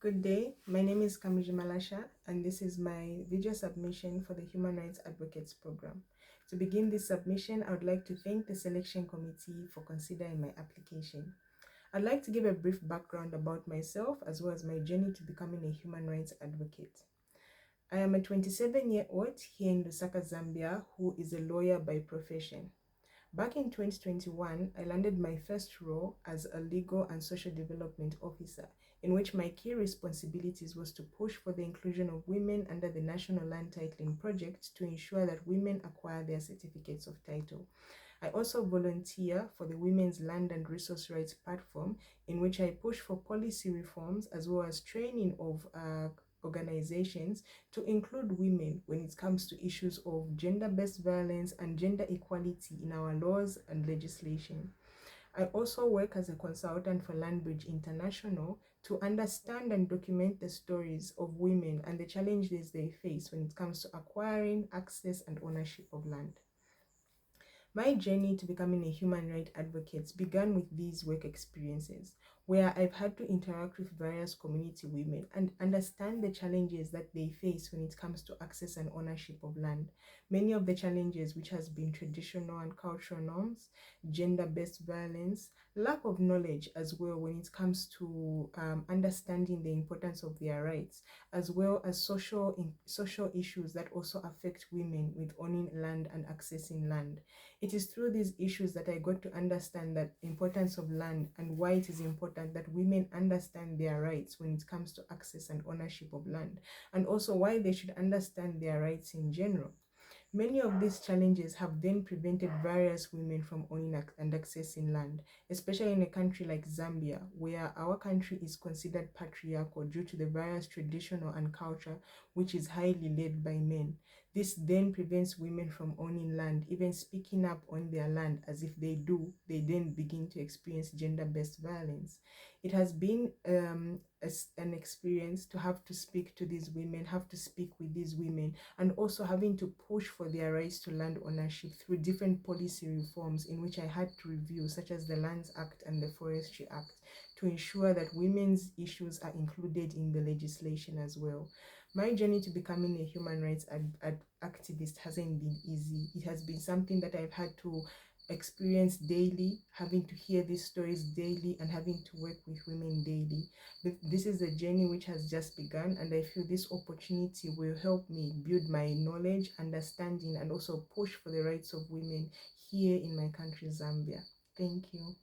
Good day, my name is Kamiji Malasha and this is my video submission for the Human Rights Advocates Program. To begin this submission, I would like to thank the selection committee for considering my application. I'd like to give a brief background about myself as well as my journey to becoming a human rights advocate. I am a 27-year-old here in Lusaka, Zambia, who is a lawyer by profession. Back in 2021, I landed my first role as a legal and social development officer, in which my key responsibilities was to push for the inclusion of women under the National Land Titling Project to ensure that women acquire their certificates of title. I also volunteer for the Women's Land and Resource Rights Platform, in which I push for policy reforms as well as training of organizations to include women when it comes to issues of gender-based violence and gender equality in our laws and legislation. I also work as a consultant for Landbridge International to understand and document the stories of women and the challenges they face when it comes to acquiring, access, and ownership of land. My journey to becoming a human rights advocate began with these work experiences, where I've had to interact with various community women and understand the challenges that they face when it comes to access and ownership of land. Many of the challenges which has been traditional and cultural norms, gender-based violence, lack of knowledge as well when it comes to understanding the importance of their rights, as well as social issues that also affect women with owning land and accessing land. It is through these issues that I got to understand the importance of land and why it is important that women understand their rights when it comes to access and ownership of land, and also why they should understand their rights in general. Many of these challenges have then prevented various women from owning and accessing land, especially in a country like Zambia, where our country is considered patriarchal due to the various traditional and culture which is highly led by men. This then prevents women from owning land, even speaking up on their land, as if they do, they then begin to experience gender-based violence. It has been an experience to have to speak to these women, have to speak with these women, and also having to push for their rights to land ownership through different policy reforms in which I had to review, such as the Lands Act and the Forestry Act, to ensure that women's issues are included in the legislation as well. My journey to becoming a human rights activist hasn't been easy. It has been something that I've had to experience daily, having to hear these stories daily and having to work with women daily. This is a journey which has just begun, and I feel this opportunity will help me build my knowledge, understanding, and also push for the rights of women here in my country, Zambia. Thank you.